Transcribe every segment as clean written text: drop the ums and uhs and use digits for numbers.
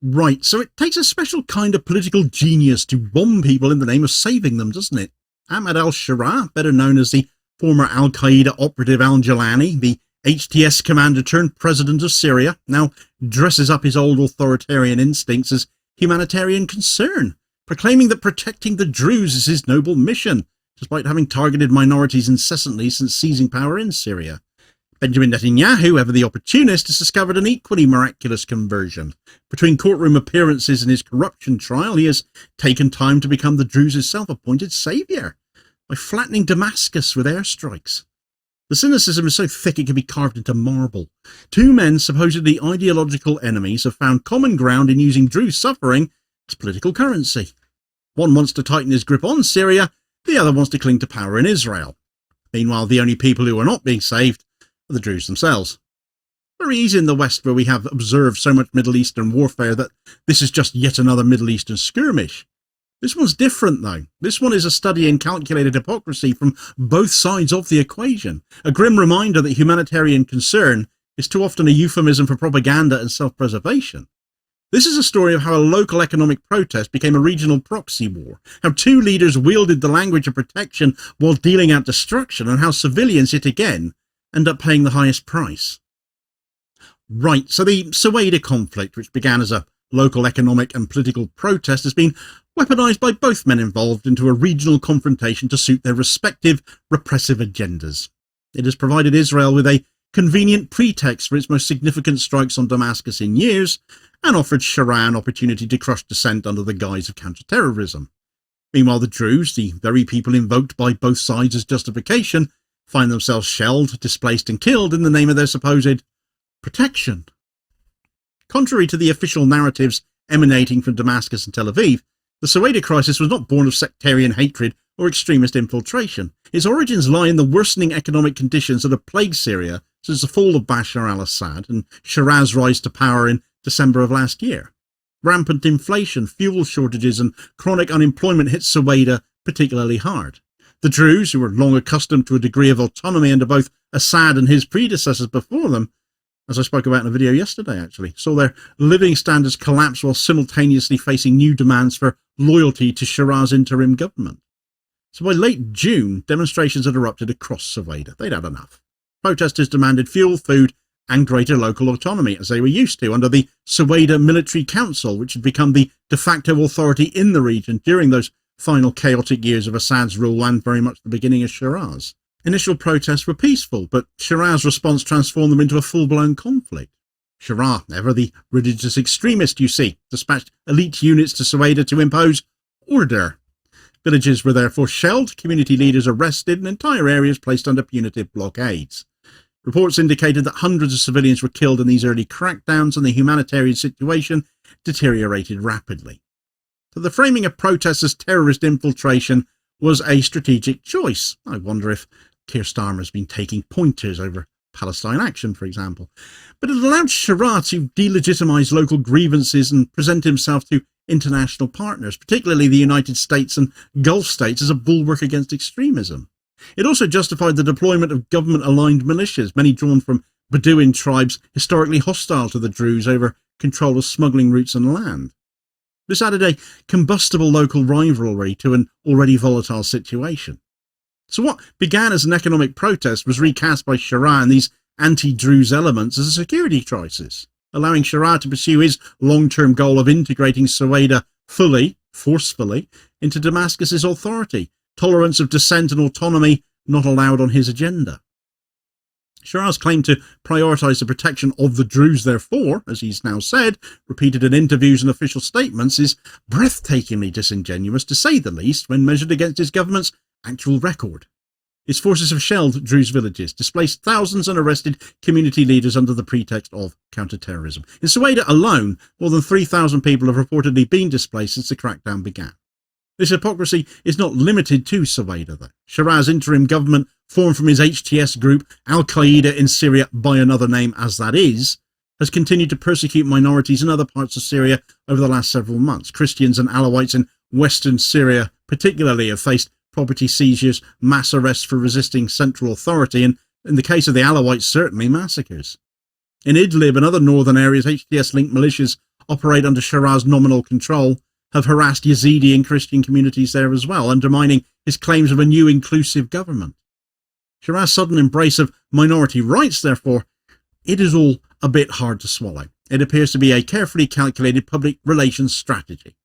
Right, so it takes a special kind of political genius to bomb people in the name of saving them, doesn't it? Ahmed al Sharaa, better known as the former al-Qaeda operative al-Jolani, the HTS-commander-turned-president of Syria, now dresses up his old authoritarian instincts as humanitarian concern, proclaiming that protecting the Druze is his noble mission, despite having targeted minorities incessantly since seizing power in Syria. Benjamin Netanyahu, ever the opportunist, has discovered an equally miraculous conversion. Between courtroom appearances and his corruption trial, he has taken time to become the Druze's self-appointed saviour, by flattening Damascus with airstrikes. The cynicism is so thick it can be carved into marble. Two men, supposedly ideological enemies, have found common ground in using Druze suffering as political currency. One wants to tighten his grip on Syria, the other wants to cling to power in Israel. Meanwhile, the only people who are not being saved are the Druze themselves. Very easy in the West, where we have observed so much Middle Eastern warfare, that this is just yet another Middle Eastern skirmish. This one's different, though. This one is a study in calculated hypocrisy from both sides of the equation, a grim reminder that humanitarian concern is too often a euphemism for propaganda and self-preservation. This is a story of how a local economic protest became a regional proxy war, how two leaders wielded the language of protection while dealing out destruction, and how civilians, yet again, end up paying the highest price. Right, so the Sueda conflict, which began as a local economic and political protest, has been weaponised by both men involved into a regional confrontation to suit their respective repressive agendas. It has provided Israel with a convenient pretext for its most significant strikes on Damascus in years, and offered Sharah an opportunity to crush dissent under the guise of counter-terrorism. Meanwhile, the Druze, the very people invoked by both sides as justification, find themselves shelled, displaced and killed in the name of their supposed protection. Contrary to the official narratives emanating from Damascus and Tel Aviv, the Sueda crisis was not born of sectarian hatred or extremist infiltration. Its origins lie in the worsening economic conditions that have plagued Syria since the fall of Bashar al-Assad and Sharah's rise to power in December of last year. Rampant inflation, fuel shortages and chronic unemployment hit Sueda particularly hard. The Druze, who were long accustomed to a degree of autonomy under both Assad and his predecessors before them, as I spoke about in a video yesterday actually, saw their living standards collapse while simultaneously facing new demands for loyalty to Sharah's interim government. So by late June, demonstrations had erupted across Sueda. They'd had enough. Protesters demanded fuel, food and greater local autonomy, as they were used to under the Sueda Military Council, which had become the de facto authority in the region during those final chaotic years of Assad's rule and very much the beginning of Sharah's. Initial protests were peaceful, but Sharah's response transformed them into a full-blown conflict. Sharah, ever the religious extremist, you see, dispatched elite units to Sueda to impose order. Villages were therefore shelled, community leaders arrested, and entire areas placed under punitive blockades. Reports indicated that hundreds of civilians were killed in these early crackdowns, and the humanitarian situation deteriorated rapidly. So the framing of protests as terrorist infiltration was a strategic choice. I wonder if Keir Starmer's been taking pointers over Palestine Action, for example. But it allowed Sharah to delegitimise local grievances and present himself to international partners, particularly the United States and Gulf states, as a bulwark against extremism. It also justified the deployment of government-aligned militias, many drawn from Bedouin tribes historically hostile to the Druze over control of smuggling routes and land. This added a combustible local rivalry to an already volatile situation. So what began as an economic protest was recast by Sharah and these anti-Druze elements as a security crisis, allowing Sharah to pursue his long-term goal of integrating Sueda fully, forcefully, into Damascus's authority, tolerance of dissent and autonomy not allowed on his agenda. Sharah's claim to prioritise the protection of the Druze, therefore, as he's now said, repeated in interviews and official statements, is breathtakingly disingenuous, to say the least, when measured against his government's actual record. His forces have shelled Druze villages, displaced thousands and arrested community leaders under the pretext of counter-terrorism. In Sueda alone, more than 3,000 people have reportedly been displaced since the crackdown began. This hypocrisy is not limited to Sueda, though. Sharah's interim government, formed from his HTS group, al-Qaeda in Syria by another name as that is, has continued to persecute minorities in other parts of Syria over the last several months. Christians and Alawites in western Syria particularly have faced property seizures, mass arrests for resisting central authority, and in the case of the Alawites, certainly massacres. In Idlib and other northern areas, HTS-linked militias operate under Sharah's nominal control, have harassed Yazidi and Christian communities there as well, undermining his claims of a new inclusive government. Sharah's sudden embrace of minority rights, therefore, it is all a bit hard to swallow. It appears to be a carefully calculated public relations strategy.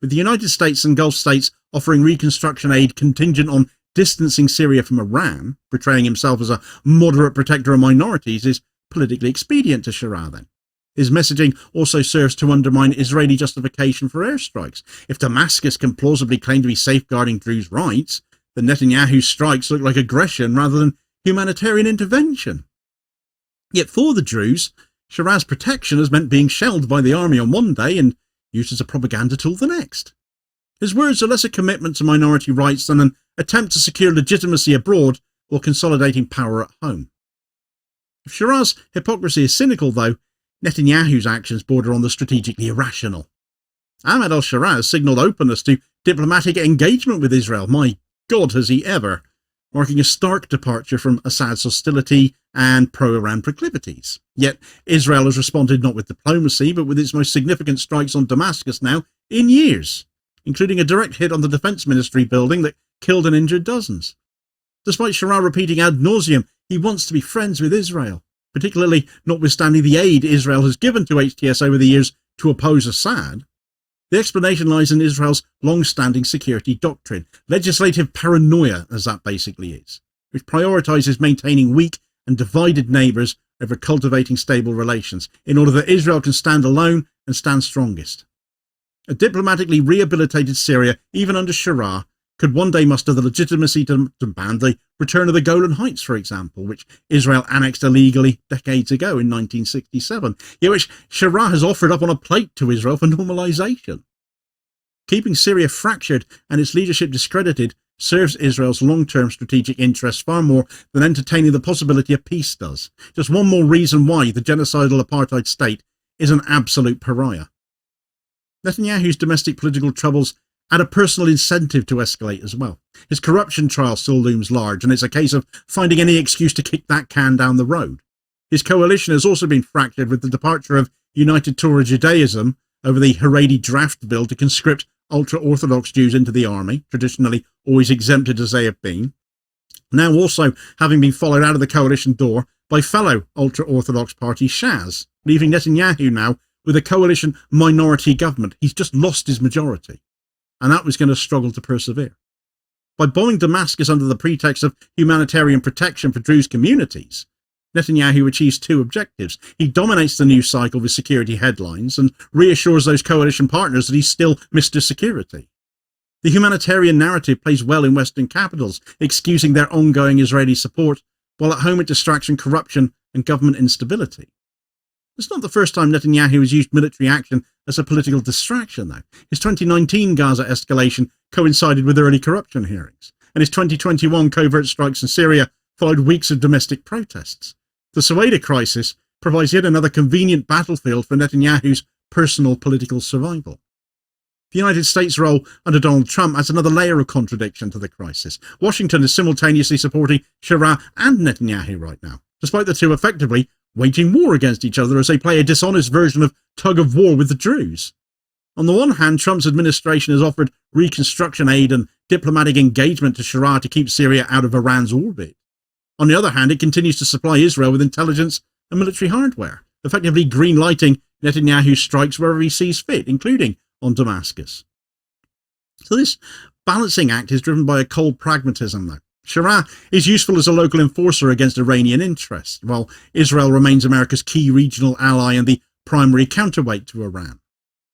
With the United States and Gulf states offering reconstruction aid contingent on distancing Syria from Iran, portraying himself as a moderate protector of minorities is politically expedient to Sharah then. His messaging also serves to undermine Israeli justification for airstrikes. If Damascus can plausibly claim to be safeguarding Druze rights, then Netanyahu's strikes look like aggression rather than humanitarian intervention. Yet for the Druze, Sharah's protection has meant being shelled by the army on one day and used as a propaganda tool the next. His words are less a commitment to minority rights than an attempt to secure legitimacy abroad while consolidating power at home. If Sharah's hypocrisy is cynical, though, Netanyahu's actions border on the strategically irrational. Ahmed al Sharaa has signalled openness to diplomatic engagement with Israel. My God, has he ever, marking a stark departure from Assad's hostility and pro-Iran proclivities. Yet Israel has responded not with diplomacy, but with its most significant strikes on Damascus now in years, including a direct hit on the Defence Ministry building that killed and injured dozens. Despite Sharah repeating ad nauseum he wants to be friends with Israel, particularly notwithstanding the aid Israel has given to HTS over the years to oppose Assad, the explanation lies in Israel's long-standing security doctrine, legislative paranoia as that basically is, which prioritises maintaining weak and divided neighbours over cultivating stable relations, in order that Israel can stand alone and stand strongest. A diplomatically rehabilitated Syria, even under Sharah, could one day muster the legitimacy to demand the return of the Golan Heights, for example, which Israel annexed illegally decades ago in 1967, yet which Sharah has offered up on a plate to Israel for normalisation. Keeping Syria fractured and its leadership discredited serves Israel's long-term strategic interests far more than entertaining the possibility of peace does. Just one more reason why the genocidal apartheid state is an absolute pariah. Netanyahu's domestic political troubles add a personal incentive to escalate as well. His corruption trial still looms large, and it's a case of finding any excuse to kick that can down the road. His coalition has also been fractured with the departure of United Torah Judaism over the Haredi draft bill to conscript ultra-Orthodox Jews into the army, traditionally always exempted as they have been, now also having been followed out of the coalition door by fellow ultra-Orthodox party Shas, leaving Netanyahu now with a coalition minority government. He's just lost his majority, and that was going to struggle to persevere. By bombing Damascus under the pretext of humanitarian protection for Druze communities, Netanyahu achieves two objectives. He dominates the news cycle with security headlines and reassures those coalition partners that he's still Mr. Security. The humanitarian narrative plays well in Western capitals, excusing their ongoing Israeli support, while at home it distracts from corruption and government instability. It's not the first time Netanyahu has used military action as a political distraction, though. His 2019 Gaza escalation coincided with early corruption hearings, and his 2021 covert strikes in Syria followed weeks of domestic protests. The Sueda crisis provides yet another convenient battlefield for Netanyahu's personal political survival. The United States' role under Donald Trump adds another layer of contradiction to the crisis. Washington is simultaneously supporting Sharah and Netanyahu right now, despite the two effectively waging war against each other as they play a dishonest version of tug-of-war with the Druze. On the one hand, Trump's administration has offered reconstruction aid and diplomatic engagement to Sharah to keep Syria out of Iran's orbit. On the other hand, it continues to supply Israel with intelligence and military hardware, effectively green-lighting Netanyahu's strikes wherever he sees fit, including on Damascus. So this balancing act is driven by a cold pragmatism, though. Sharah is useful as a local enforcer against Iranian interests, while Israel remains America's key regional ally and the primary counterweight to Iran.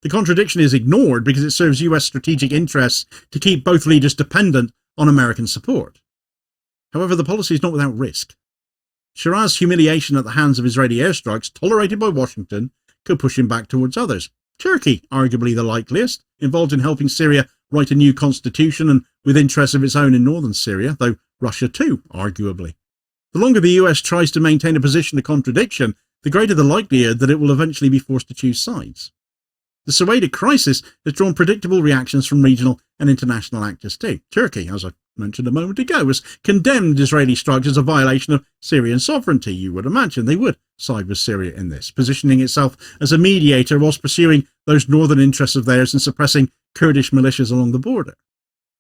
The contradiction is ignored because it serves US strategic interests to keep both leaders dependent on American support. However, the policy is not without risk. Sharah's humiliation at the hands of Israeli airstrikes, tolerated by Washington, could push him back towards others. Turkey, arguably the likeliest, involved in helping Syria write a new constitution and with interests of its own in northern Syria, though Russia too, arguably. The longer the US tries to maintain a position of contradiction, the greater the likelihood that it will eventually be forced to choose sides. The Sueda crisis has drawn predictable reactions from regional and international actors too. Turkey, as I mentioned a moment ago, has condemned Israeli strikes as a violation of Syrian sovereignty. You would imagine they would side with Syria in this, positioning itself as a mediator whilst pursuing those northern interests of theirs and suppressing Kurdish militias along the border.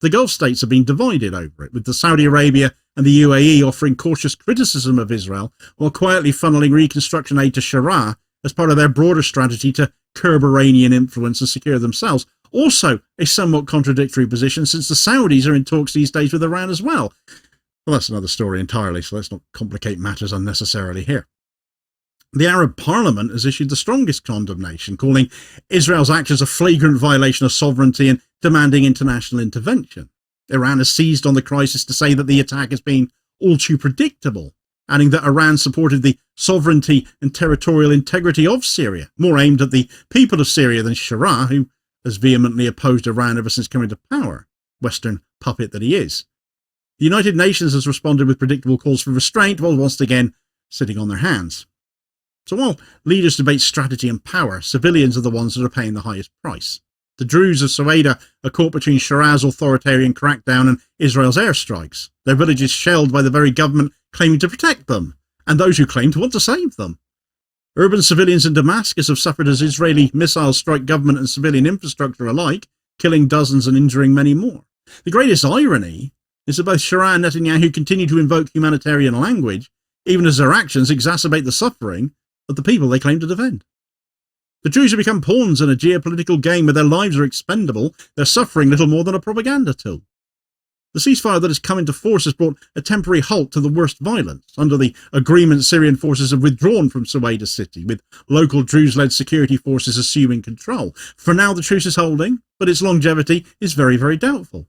The Gulf states have been divided over it, with the Saudi Arabia and the UAE offering cautious criticism of Israel while quietly funneling reconstruction aid to Sharah as part of their broader strategy to curb Iranian influence and secure themselves. Also a somewhat contradictory position, since the Saudis are in talks these days with Iran as well. Well, that's another story entirely, so let's not complicate matters unnecessarily here. The Arab Parliament has issued the strongest condemnation, calling Israel's actions a flagrant violation of sovereignty and demanding international intervention. Iran has seized on the crisis to say that the attack has been all too predictable, adding that Iran supported the sovereignty and territorial integrity of Syria, more aimed at the people of Syria than Sharah, who has vehemently opposed Iran ever since coming to power, Western puppet that he is. The United Nations has responded with predictable calls for restraint, while once again sitting on their hands. So while leaders debate strategy and power, civilians are the ones that are paying the highest price. The Druze of Sueda are caught between Sharah's authoritarian crackdown and Israel's airstrikes, their villages shelled by the very government claiming to protect them, and those who claim to want to save them. Urban civilians in Damascus have suffered as Israeli missiles strike government and civilian infrastructure alike, killing dozens and injuring many more. The greatest irony is that both Sharah and Netanyahu continue to invoke humanitarian language, even as their actions exacerbate the suffering of the people they claim to defend. The Druze have become pawns in a geopolitical game where their lives are expendable, their suffering little more than a propaganda tool. The ceasefire that has come into force has brought a temporary halt to the worst violence. Under the agreement, Syrian forces have withdrawn from Sueda city, with local Druze-led security forces assuming control. For now, the truce is holding, but its longevity is very, very doubtful.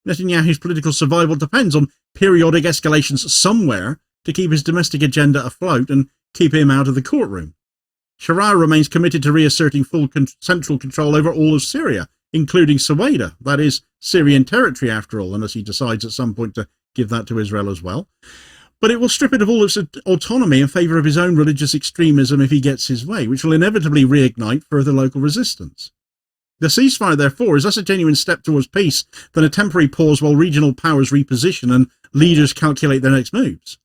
Netanyahu's political survival depends on periodic escalations somewhere to keep his domestic agenda afloat and keep him out of the courtroom. Sharah remains committed to reasserting full central control over all of Syria, including Sueda, that is, Syrian territory after all, unless he decides at some point to give that to Israel as well. But it will strip it of all its autonomy in favour of his own religious extremism if he gets his way, which will inevitably reignite further local resistance. The ceasefire, therefore, is less a genuine step towards peace than a temporary pause while regional powers reposition and leaders calculate their next moves.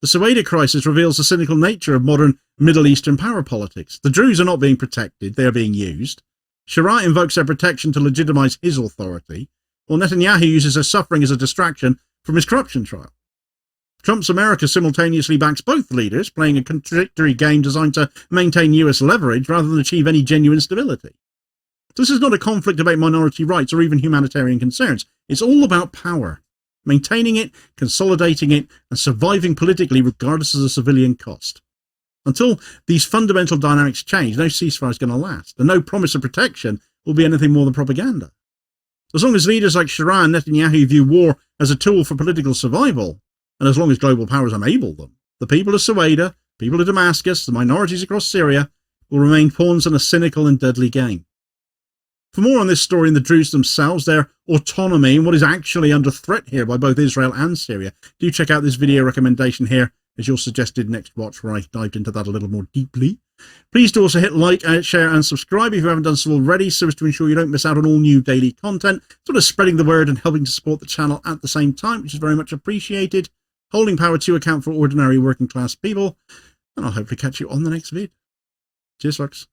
The Sueda crisis reveals the cynical nature of modern Middle Eastern power politics. The Druze are not being protected, they are being used. Sharah invokes their protection to legitimise his authority, while Netanyahu uses their suffering as a distraction from his corruption trial. Trump's America simultaneously backs both leaders, playing a contradictory game designed to maintain US leverage rather than achieve any genuine stability. This is not a conflict about minority rights or even humanitarian concerns. It's all about power, maintaining it, consolidating it, and surviving politically regardless of the civilian cost. Until these fundamental dynamics change, no ceasefire is going to last, and no promise of protection will be anything more than propaganda. As long as leaders like Sharah and Netanyahu view war as a tool for political survival, and as long as global powers enable them, the people of Sueda, people of Damascus, the minorities across Syria, will remain pawns in a cynical and deadly game. For more on this story and the Druze themselves, their autonomy, and what is actually under threat here by both Israel and Syria, do check out this video recommendation here as your suggested next watch, where I dived into that a little more deeply. Please do also hit like, share and subscribe if you haven't done so already, so as to ensure you don't miss out on all new daily content, sort of spreading the word and helping to support the channel at the same time, which is very much appreciated. Holding power to account for ordinary working class people, and I'll hopefully catch you on the next vid. Cheers, folks.